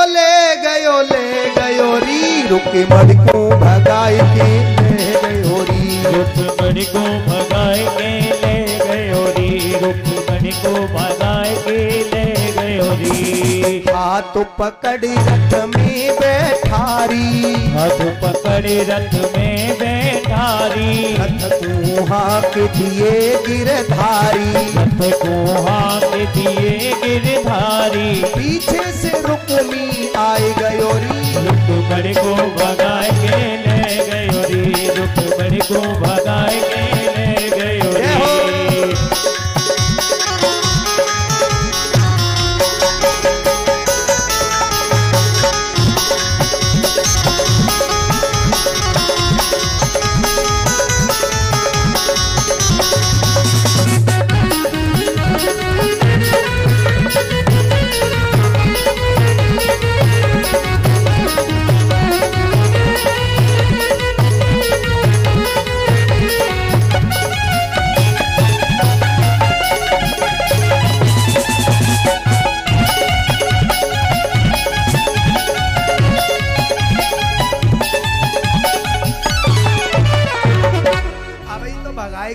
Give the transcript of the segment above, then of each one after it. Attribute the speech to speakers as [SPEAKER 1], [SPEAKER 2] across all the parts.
[SPEAKER 1] ले गयो री रुक्मणी को भगाए के ले गयो री
[SPEAKER 2] रुक्मणी को भगाए के ले गयो री रुक्मणी को भगाए के ले गयो री
[SPEAKER 1] हाथ पकड़ी रथ में बैठारी
[SPEAKER 2] हाथ पकड़े रथ में बैठारी
[SPEAKER 1] रथ को हाथ दिए गिरधारी
[SPEAKER 2] रथ को हाथ दिए गिरधारी
[SPEAKER 1] पीछे से रुक्मी आए गयो री
[SPEAKER 2] रुक्मणी को भगाए के ले गयो री रुक्मणी को भगाए के ले गयो री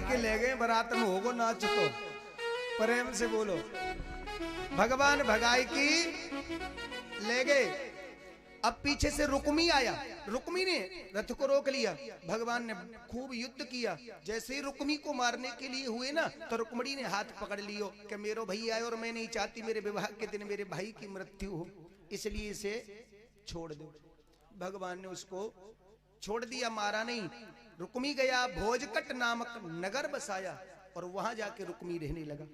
[SPEAKER 1] के ले गए बरात में होगो नाच तो प्रेम से बोलो भगवान भगाई की ले गए। अब पीछे से रुक्मी आया रुक्मी ने रथ को रोक लिया भगवान ने खूब युद्ध किया जैसे ही रुक्मी को मारने के लिए हुए ना तो रुक्मणी ने हाथ पकड़ लियो कि मेरो भैया आए और मैं नहीं चाहती मेरे विवाह के दिन मेरे भाई की मृत्यु हो इसलिए इसे छोड़ दो। भगवान ने उसको छोड़ दिया मारा नहीं। रुक्मी गया भोजकट नामक नगर बसाया और वहां जाके रुक्मी रहने लगा।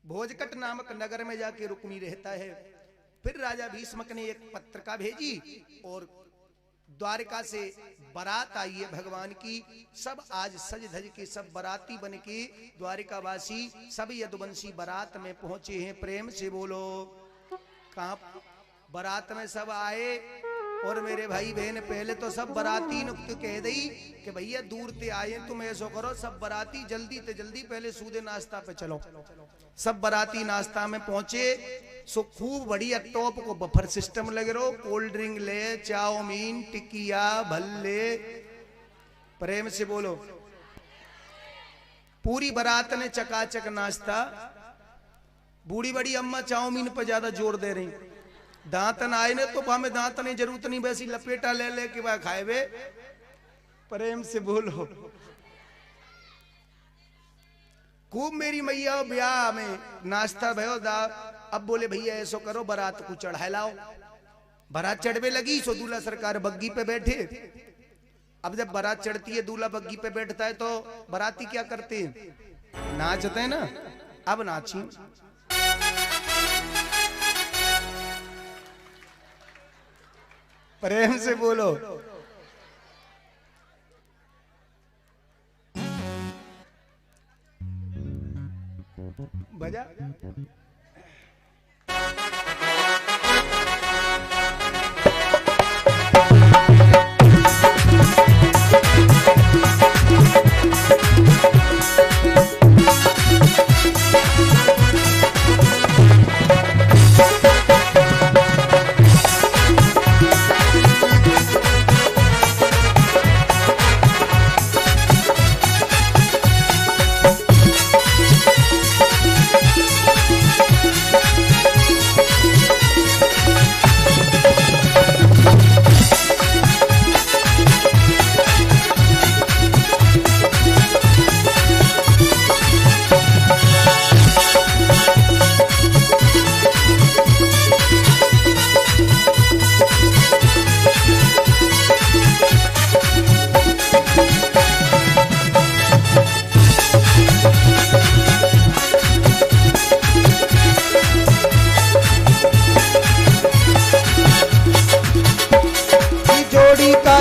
[SPEAKER 1] भोजकट नामक नगर में जाके रुक्मी रहता है। फिर राजा भीष्मक ने एक पत्रिका भेजी और द्वारका से बारात आई है भगवान की। सब आज सज धज के सब बाराती बन के द्वारिकावासी सब यदुवंशी बारात में पहुंचे हैं। प्रेम से बोलो कहां बारात में सब आए और मेरे भाई बहन पहले तो सब बराती नुक्त कह दी कि भैया दूर ते आए तुम ऐसो करो सब बराती जल्दी ते जल्दी पहले सूदे नाश्ता पे चलो। सब बराती नाश्ता में पहुंचे सो खूब बढ़िया टॉप को बफर सिस्टम लगे रो कोल्ड ड्रिंक ले चाउमीन टिकिया भल्ले। प्रेम से बोलो पूरी बारात ने चकाचक नाश्ता। बूढ़ी बड़ी अम्मा चाउमीन पर ज्यादा जोर दे रही। दांतन आए ने तो हमें दांतन की जरूरत नहीं वैसी लपेटा ले ले के वह खाए वे। प्रेम से बोलो खूब मेरी मैया ब्याह में नाश्ता भयो दा। अब बोले भैया ऐसो करो बारात को चढ़ा लाओ। बारात चढ़वे लगी सो दूल्हा सरकार बग्गी पे बैठे। अब जब बारात चढ़ती है दूल्हा बग्गी पे बैठता है तो बाराती क्या करते हैं नाचते हैं ना। अब नाची प्रेम से बोलो बजा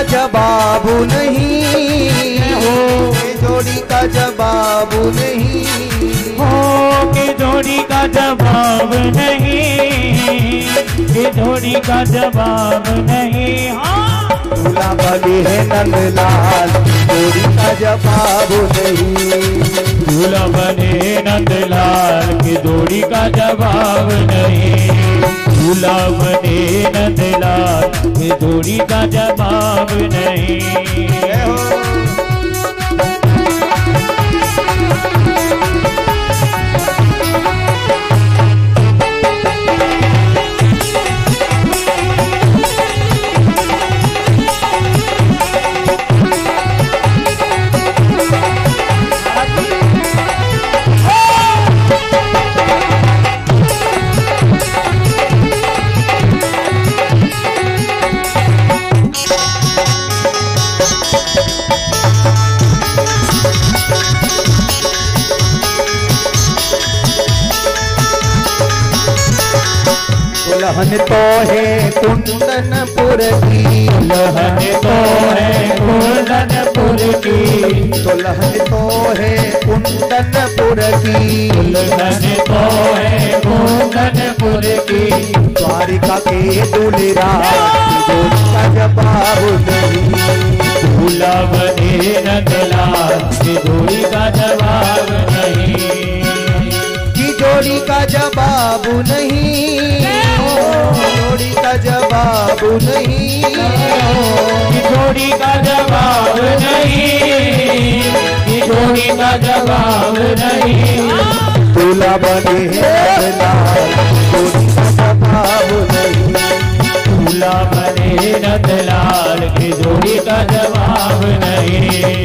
[SPEAKER 1] जवाब नहीं हो जोड़ी का जवाब नहीं
[SPEAKER 2] हो कि जोड़ी का जवाब नहीं कि जोड़ी का जवाब नहीं। हाँ
[SPEAKER 1] दूल्हा बने है नंदलाल जोड़ी का जवाब नहीं।
[SPEAKER 2] दूल्हा बने नंदलाल की जोड़ी का जवाब नहीं। दूल्हा बने नंदलाल की जोड़ी का जवाब नहीं।
[SPEAKER 1] दुल्हन तो है कुंदनपुर की,
[SPEAKER 2] दुल्हन तो है कुंदनपुर की,
[SPEAKER 1] दुल्हन तो है कुंदनपुर की,
[SPEAKER 2] दुल्हन तो है कुंदनपुर की।
[SPEAKER 1] द्वारिका के दूल्हा का जवाब नहीं।
[SPEAKER 2] दूल्हा बने नंदलाल की जोड़ी का जवाब नहीं।
[SPEAKER 1] की जोड़ी का जवाब नहीं, जोड़ी का जवाब नहीं,
[SPEAKER 2] जोड़ी का जवाब नहीं, जोड़ी का जवाब नहीं।
[SPEAKER 1] दूल्हा बने नंदलाल जोड़ी का जवाब नहीं।
[SPEAKER 2] दूल्हा बने नंदलाल की जोड़ी का जवाब नहीं।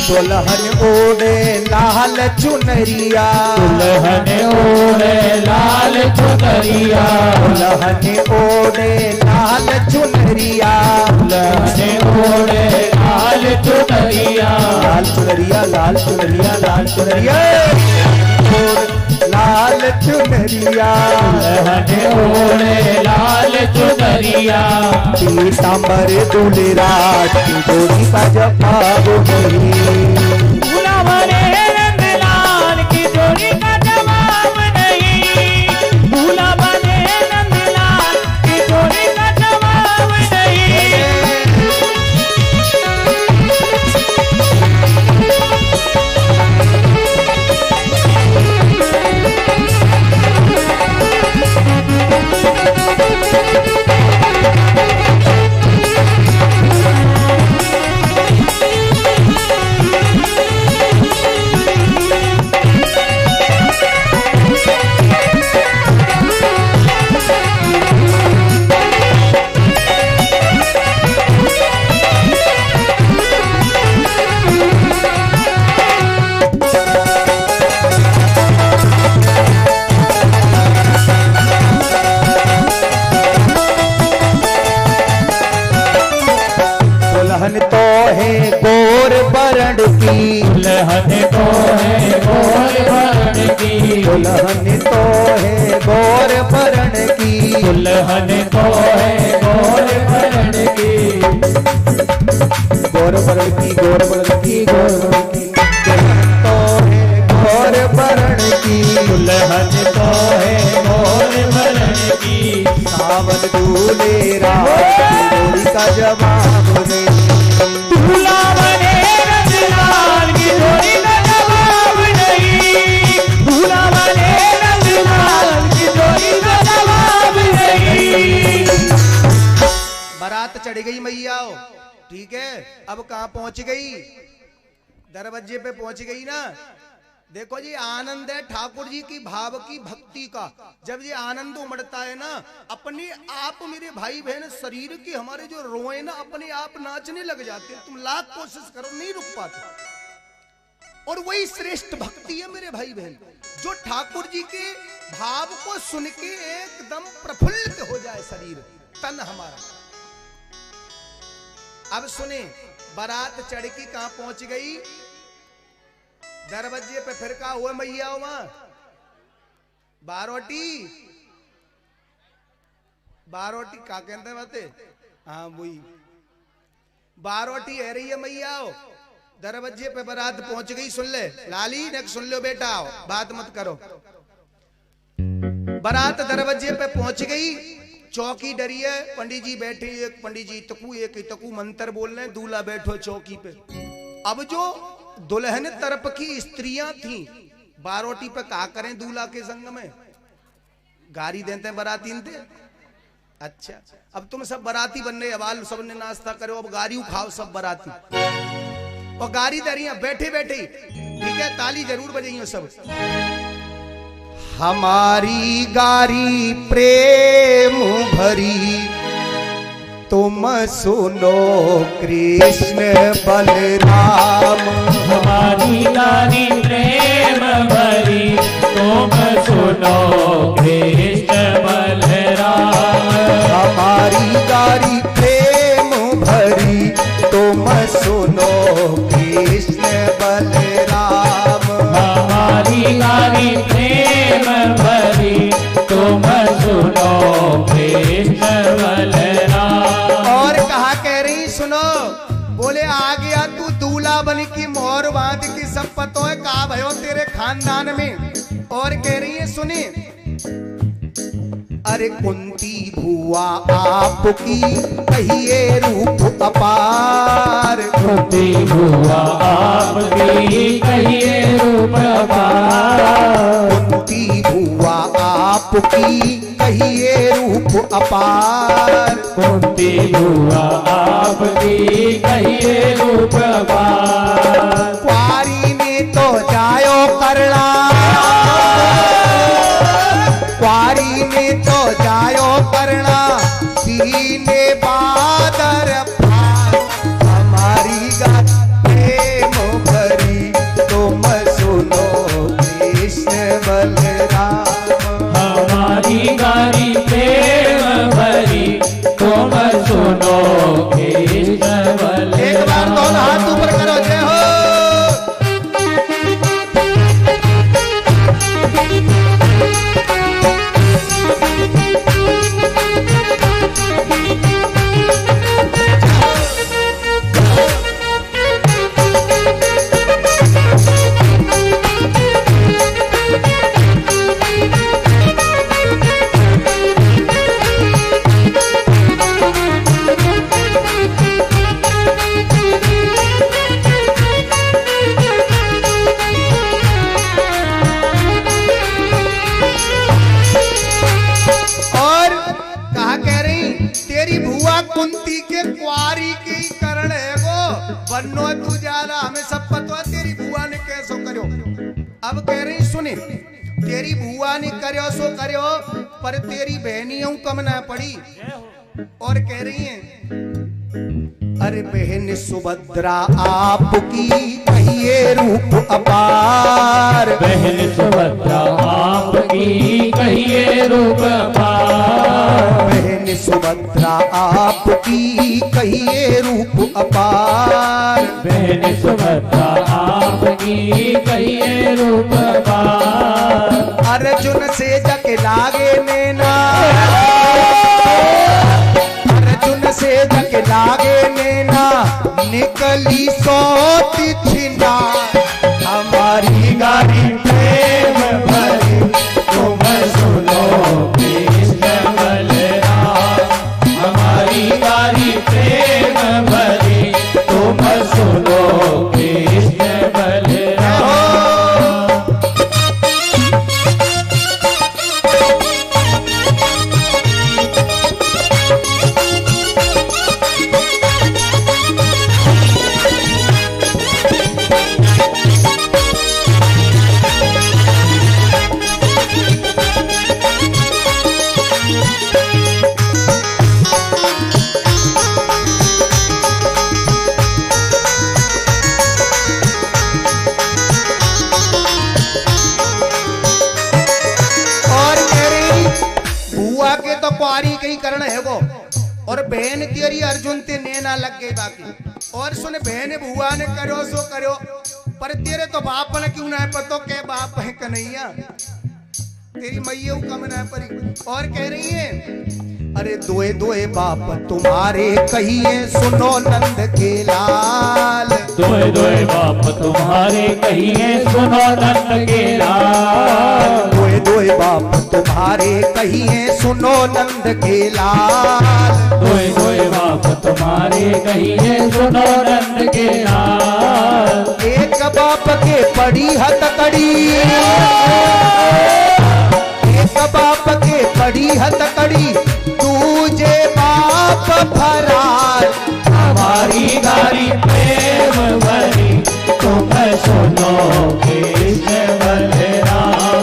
[SPEAKER 1] दुल्हन ओढ़े लाल चुनरिया,
[SPEAKER 2] दुल्हन ओढ़े लाल चुनरिया,
[SPEAKER 1] दुल्हन ओढ़े लाल चुनरिया,
[SPEAKER 2] दुल्हन ओढ़े लाल चुनरिया,
[SPEAKER 1] लाल चुनरिया, लाल चुनरिया, लाल चुनरिया, लाल चुनरिया,
[SPEAKER 2] दुल्हन ओढ़े लाल चुनरिया।
[SPEAKER 1] पीतांबर दूल्हा की जोड़ी का जवाब नहीं।
[SPEAKER 2] दूल्हा बने नंदलाल की जोड़ी का जवाब नहीं। दूल्हा बने नंदलाल की जोड़ी का जवाब नहीं।
[SPEAKER 1] दुल्हन तो है गोर बरण की,
[SPEAKER 2] दुल्हन तो है गोर बरण की,
[SPEAKER 1] दुल्हन तो है गोर बरण की,
[SPEAKER 2] दुल्हन तो है गोर बरण की,
[SPEAKER 1] गोर बरण की, गोर बरण की, गोर बरण की, दुल्हन तो है गोर बरण की,
[SPEAKER 2] दुल्हन तो है गोर बरण की।
[SPEAKER 1] सावन दूल्हा जोड़ी का जवाब नहीं।
[SPEAKER 2] दूल्हा बने नंदलाल की जोड़ी का जवाब नहीं। दूल्हा बने नंदलाल की जोड़ी का जवाब नहीं।
[SPEAKER 1] बारात चढ़ गई मैया, ठीक है, अब कहाँ पहुंच गई? दरवाजे पे पहुंच गई ना। देखो जी, आनंद है ठाकुर जी की भाव की भक्ति का। जब ये आनंद उमड़ता है ना, अपने आप मेरे भाई बहन शरीर की हमारे जो रोए ना अपने आप नाचने लग जाते हैं। तुम लाख कोशिश करो नहीं रुक पाते। और वही श्रेष्ठ भक्ति है मेरे भाई बहन, जो ठाकुर जी के भाव को सुन के एकदम प्रफुल्लित हो जाए शरीर तन हमारा। अब सुने, बारात चढ़ की कहां पहुंच गई? दरवाजे पे फिर कहा हुआ मैया वहां बारोटी, बारोटी का कहते बाते, हाँ वही बारोटी है रही है मैया। दरवाजे पे बारात पहुंच गई। सुन ले लाली, ने सुन लो बेटा, बात मत करो। बारात दरवाजे पे पहुंच गई। चौकी डरी है, पंडित जी बैठे, एक पंडित जी तकू एक तकू मंत्र बोल रहे हैं, दूल्हा बैठो चौकी पे। अब जो दुल्हन तरफ की स्त्रियां थी बारोटी पे कहा करें दूल्हा के संग में, गारी देते हैं बारातीन थे, अच्छा, अब तुम सब बाराती बन रहे, अब सबने नाश्ता करो, अब गाड़ी खाओ सब बाराती, और गाड़ी दे रही है बैठे बैठे, ठीक है, ताली जरूर बजाइयो सब। हमारी गाड़ी प्रेम भरी, तुम सुनो कृष्ण बलराम।
[SPEAKER 2] हमारी गाड़ी प्रेम भरी, तुम सुनो कृष्ण बलराम।
[SPEAKER 1] हमारी गाड़ी प्रेम भरी, तुम सुनो कृष्ण बलराम।
[SPEAKER 2] हमारी गाड़ी प्रेम भरी, तुम सुनो कृष्ण बलराम।
[SPEAKER 1] और कहा कह रही सुनो, बोले आ गया तू दूल्हा बन की मोहर बांध की, सब पतो है कहा भयो तेरे खानदान में। और कह रही है सुने, अरे कुंती भुआ आपकी कहिए रूप अपार।
[SPEAKER 2] कुंती भुआ आपकी कहिए रूप अपार।
[SPEAKER 1] कुंती भुआ आपकी कहिए रूप अपार।
[SPEAKER 2] कुंती भुआ आपकी कहिए रूप अपार।
[SPEAKER 1] क्वारी ने तो जायो करना, क्वारी ने तो जायो करना, सीने बादर पार। हमारी गाड़ी प्रेम भरी, तुम सुनो कृष्ण बलराम।
[SPEAKER 2] हमारी गाड़ी प्रेम भरी, तुम सुनो कृष्ण बलराम।
[SPEAKER 1] एक बार दोनों हाथ ऊपर करो, जय हो। कुंती के कुआरी के ही करण है वो, बन्नो तू जाला, हमें सब पता है तेरी बुआ ने कैसो करो। अब कह रही सुने, तेरी बुआ ने करो सो करो, पर तेरी बहनियों कम ना पड़ी। और कह रही है, अरे बहन सुभद्रा आपकी कहिए रूप अपार।
[SPEAKER 2] बहन सुभद्रा आपकी कहिए रूप अपार।
[SPEAKER 1] बहन सुभद्रा आपकी कहिए रूप अपार।
[SPEAKER 2] बहन सुभद्रा आपकी कहिए रूप अपार।
[SPEAKER 1] अर्जुन से जग लागे नैना, अर्जुन से जग लागे नैना, निकली सोती छिना। हमारी गाड़ी प्रेम भरी, तुम सुनो कृष्ण बलराम।
[SPEAKER 2] हमारी गाड़ी प्रेम भरी, तुम सुनो कृष्ण बलराम।
[SPEAKER 1] कुआरी कहीं करना है वो, और बहन तेरी अर्जुन ते नैना लग गई बाकी। और सुन बहन बुआ ने करो सो करो, पर तेरे तो बाप ने क्यों ना पतो के बाप है कन्हैया, तेरी मैया कम ना परी। और कह रही है, अरे दोए दोए बाप तुम्हारे कहिए सुनो नंद के लाल।
[SPEAKER 2] दोए दोए बाप तुम्हारे कहिए सुनो नंद के लाल।
[SPEAKER 1] दोए दोए बाप तुम्हारे कहिए सुनो नंद के लाल।
[SPEAKER 2] दोए दोए बाप तुम्हारे कहिए सुनो नंद के लाल।
[SPEAKER 1] एक बाप के पड़ी हथकड़ी, एक बाप के पड़ी हथकड़ी, दूज फरार।
[SPEAKER 2] हमारी गारी प्रेम भरी तुम सुनो कृष्ण बलराम।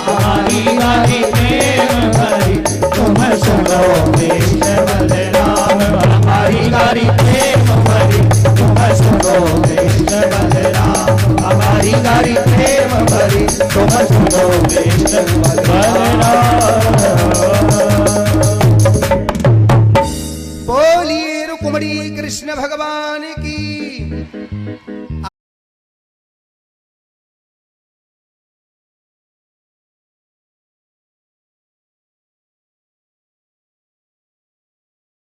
[SPEAKER 2] हमारी गारी प्रेम भरी तुम सुनो कृष्ण बलराम। हमारी गारी प्रेम भरी तुम सुनो कृष्ण बलराम। हमारी गारी प्रेम भरी तुम सुनो कृष्ण बलराम।
[SPEAKER 1] बोलिए रुक्मिणी कृष्ण भगवान की।